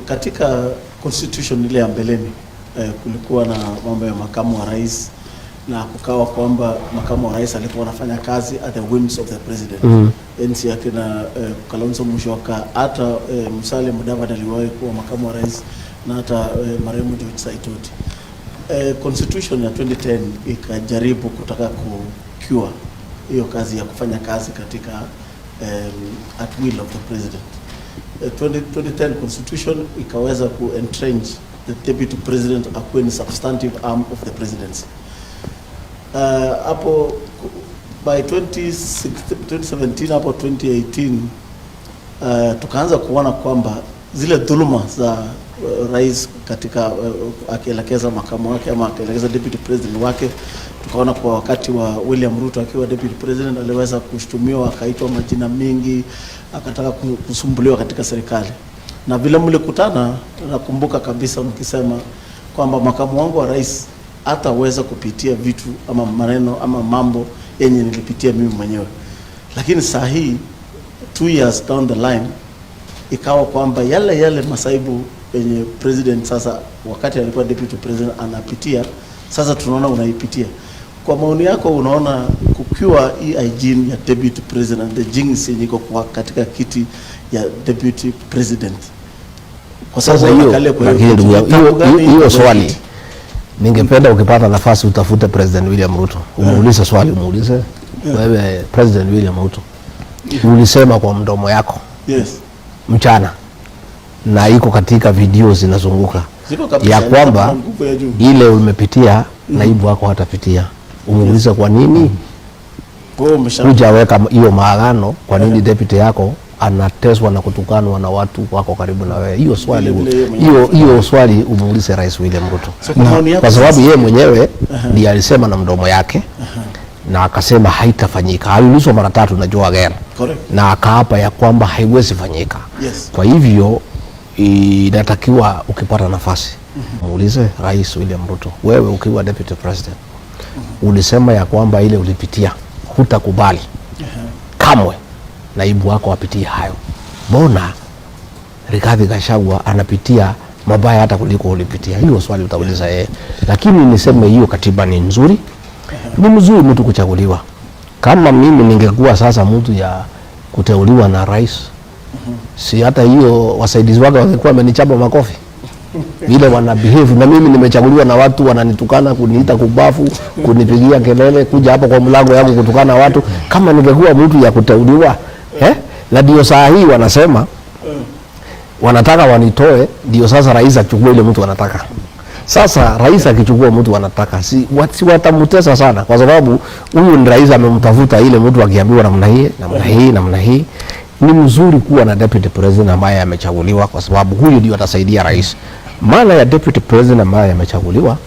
Katika constitution ile ya mbeleni kulikuwa na mambo ya makamu wa rais, na kukawa kwamba makamu wa rais alikuwa anafanya kazi at the whims of the president. Enzi yake na Kalonzo Musyoka, hata Musalia Mudavadi aliwahi kuwa makamu wa rais, na hata marehemu George Saitoti. Constitution ya 2010 ikajaribu kutaka kucure hiyo kazi ya kufanya kazi katika at will of the president. 2010 constitution ikaweza entrench the deputy president akuwe ni substantive arm of the presidency. Hapo by 2017 hapo 2018 tukaanza kuona kwamba zile dhuluma za rais katika akielekeza makamu wake ama akielekeza deputy president wake, tukaona kwa wakati wa William Ruto akiwa deputy president aliweza kushtumiwa, akaitwa majina mengi, akataka kusumbuliwa katika serikali. Na vile mlikutana, nakumbuka kabisa mkisema kwamba makamu wangu wa rais hataweza kupitia vitu ama maneno ama mambo yenye nilipitia mimi mwenyewe. Lakini saa hii 2 years down the line ikawa kwamba yale masaibu yenye president sasa wakati alikuwa deputy president anapitia, sasa tunaona unaipitia. Kwa maoni yako, unaona kukiwa hygiene ya deputy president, the jinx yenye iko kwa katika kiti ya deputy president, kwa sasa hiyo swali ningependa ukipata nafasi utafute President William Ruto, umuulize swali, umuulize wewe President William Ruto, ulisema kwa mdomo yako mchana, na iko katika video zinazunguka ya kwamba ile umepitia naibu wako hatapitia. Umuulize kwa nini hujaweka hiyo maagano, kwa nini deputy yako anateswa na kutukanwa na watu wako karibu na wewe. Hiyo swali umuulize Rais William Ruto, kwa sababu yeye mwenyewe ndiye alisema na mdomo yake na akasema haitafanyika. Aliulizwa mara 3 na Joe Again na akaapa ya kwamba haiwezi fanyika. Kwa hivyo inatakiwa ukipata nafasi muulize Rais William Ruto, wewe ukiwa deputy president ulisema ya kwamba ile ulipitia hutakubali kamwe naibu wako apitie hayo. Mbona Rigathi Gachagua anapitia mabaya hata kuliko ulipitia? Hiyo swali utauliza yeye. Lakini niseme hiyo katiba ni nzuri. Ni mzuri mtu kuchaguliwa. Kama mimi ningekuwa sasa mtu ya kuteuliwa na rais, si hata hiyo wasaidizi wake wangekuwa wamenichapa makofi vile wana behave, na mimi nimechaguliwa na watu wananitukana, kuniita kubafu, kunipigia kelele, kuja hapo kwa mlango yangu kutukana watu. Kama ningekuwa mtu ya kuteuliwa, na ndio saa hii wanasema wanataka wanitoe, ndio sasa rais achukue ile mtu anataka. Sasa rais akichukua mtu anataka, si watamutesa sana, kwa sababu huyu ni rais amemtafuta ile mtu akiambiwa namna hii. Ni mzuri kuwa na deputy president ambaye amechaguliwa, kwa sababu huyu ndio atasaidia rais. Maana ya deputy president ambaye amechaguliwa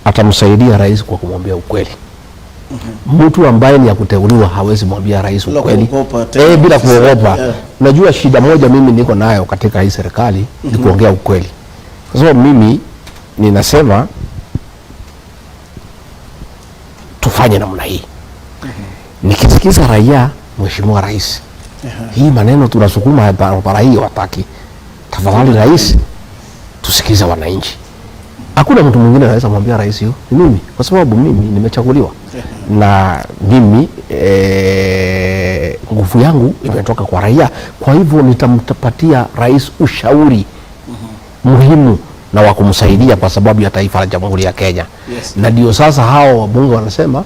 atamsaidia rais kwa kumwambia ukweli. Mtu ambaye ni ya kuteuliwa hawezi mwambia rais ukweli bila kuogopa. Unajua shida moja mimi niko nayo katika hii serikali ni kuongea ukweli. Kwa sababu mimi ninasema tufanye namna hii. Nikisikiza raia, mheshimiwa rais, hii maneno tunasukuma para hii wataki, tafadhali rais tusikize wananchi. Hakuna mtu mwingine anaweza mwambia rais hiyo, ni mimi, kwa sababu mimi nimechaguliwa. Na mimi nguvu yangu imetoka kwa raia. Kwa hivyo nitamtapatia rais ushauri muhimu na wa kumsaidia kwa sababu ya taifa la Jamhuri ya Kenya. Na ndio sasa hao wabunge wanasema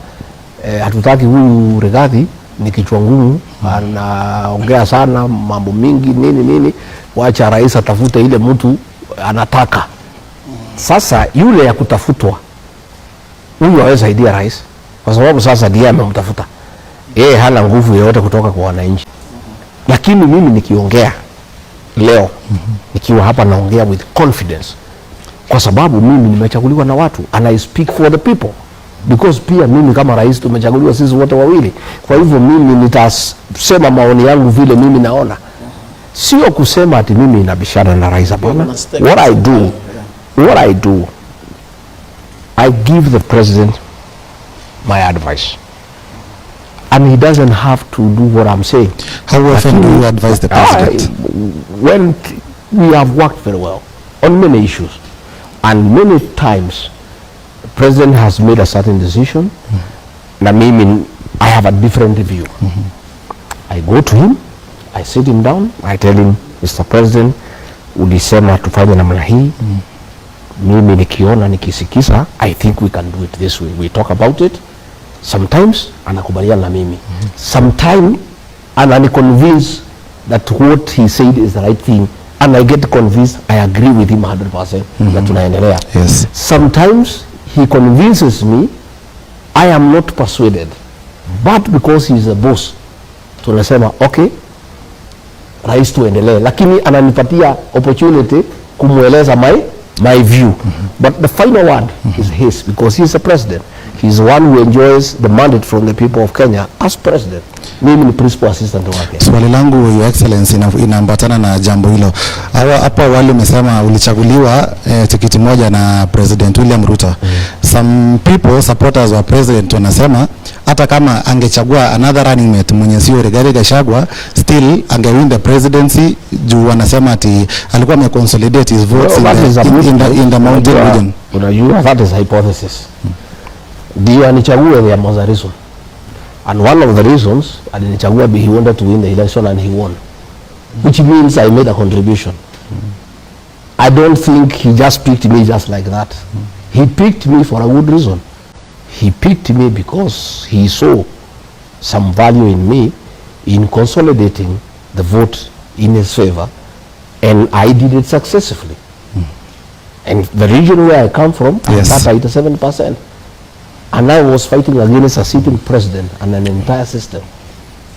hatutaki huyu Rigathi, ni kichwa ngumu, anaongea sana mambo mingi nini, wacha rais atafute ile mtu anataka. Sasa yule ya kutafutwa huyu hawezi saidia rais, kwa sababu sasa ndiye amemtafuta. Yeye hana nguvu yoyote kutoka kwa wananchi. Lakini mimi nikiongea leo, nikiwa hapa naongea with confidence, kwa sababu mimi nimechaguliwa na watu and I speak for the people, because pia mimi kama rais tumechaguliwa sisi wote wawili. Kwa hivyo mimi nitasema maoni yangu vile mimi naona, sio kusema ati mimi nabishana na rais. Hapana. What I do, I give the president my advice, and he doesn't have to do what I'm saying. How often do you advise the president? we have worked very well on many issues, and many times the president has made a certain decision, na mimi I have a different view. I go to him, I sit him down, I tell him, Mr. President, ulisema tufanye namna hii, mimi nikiona nikisikisa, I think we can do it this way. We talk about it. Sometimes anakubaliana na mimi, sometimes ananiconvince that what he said is the right thing, and I get convinced, I agree with him 100% na tunaendelea. Yes. Sometimes he convinces me, I am not persuaded, but because he is a boss, tunasema okay, rais tuendelee, lakini ananipatia opportunity kumweleza my view, but the final word is his, because he is a president. He is one who enjoys the mandate from the people of Kenya as president. Mimi ni principal assistant wake. Swali langu, Your Excellency, inaambatana na jambo hilo. Hapo awali umesema ulichaguliwa tikiti moja na President William Ruto. Some people, supporters wa president, wanasema hata kama angechagua another running mate mwenye sio Rigathi Gachagua, still angewin the presidency, juu wanasema ati alikuwa ameconsolidate his votes in the mountain region. Unajua, that is hypothesis. Ndio anichague, there was a reason. And one of the reasons alinichagua, he wanted to win the election and he won. Which means I made a contribution. I don't think he just picked me just like that. He picked me for a good reason. He picked me because he saw some value in me in consolidating the vote in his favor, and I did it successfully. And the region where I come from, yes, I got 87%. And I was fighting against a sitting president and an entire system,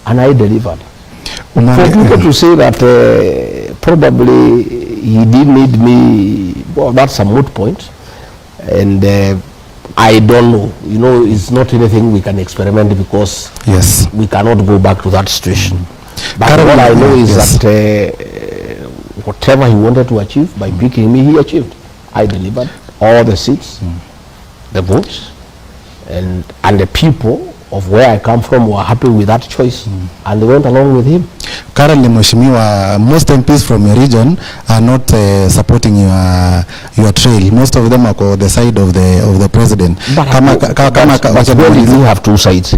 and I delivered. For people to say that probably he didn't need me, well, that's a moot point, and I don't know. You know, it's not anything we can experiment, because yes, we cannot go back to that situation. But what I know is that whatever he wanted to achieve by picking me, he achieved. I delivered all the seats, the votes, and the people of where I come from were happy with that choice, and they went along with him. Currently, Mheshimiwa, most MPs from your region are not supporting your trail. Most of them are on the side of the president. But where did we have two sides?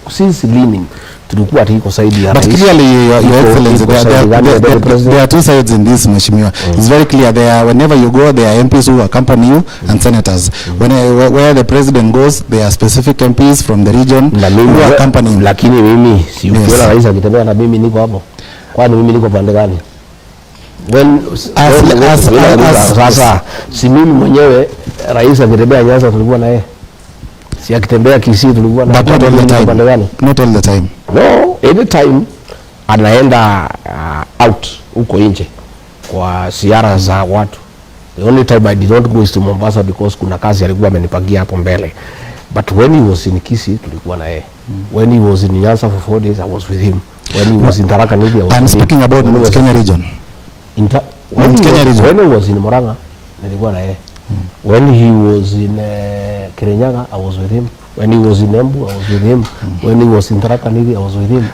Since leaning, tulikuwa tiko side ya rais. But clearly, Your Excellency, there are two sides in this, Mheshimiwa. It's very clear. Whenever you go, there are MPs who accompany you and senators. Where the president goes, there are specific MPs from the region who accompany him. Lakini mimi si ukiona rais akitembea na mimi niko hapo. Kwani mimi niko pande gani? Sasa si mimi mwenyewe rais akitembea Nyanza tulikuwa na yeye. Si akitembea Kisii tulikuwa na yeye. But not all the time. Not all the time. No, anytime anaenda out huko nje kwa ziara za watu. The only time I did not go is to Mombasa because kuna kazi alikuwa amenipangia hapo mbele. But when he was in Kisii tulikuwa na yeye. When he was in Nyanza for 4 days, I was with him. When he was in Tharaka Nithi, I was I'm speaking about Kenya region. When he was in Murang'a, nilikuwa na yeye. When he was in Kirinyaga, I was with him. When he was in Embu, I was with him. When he was in Tharaka Nithi, I was with him.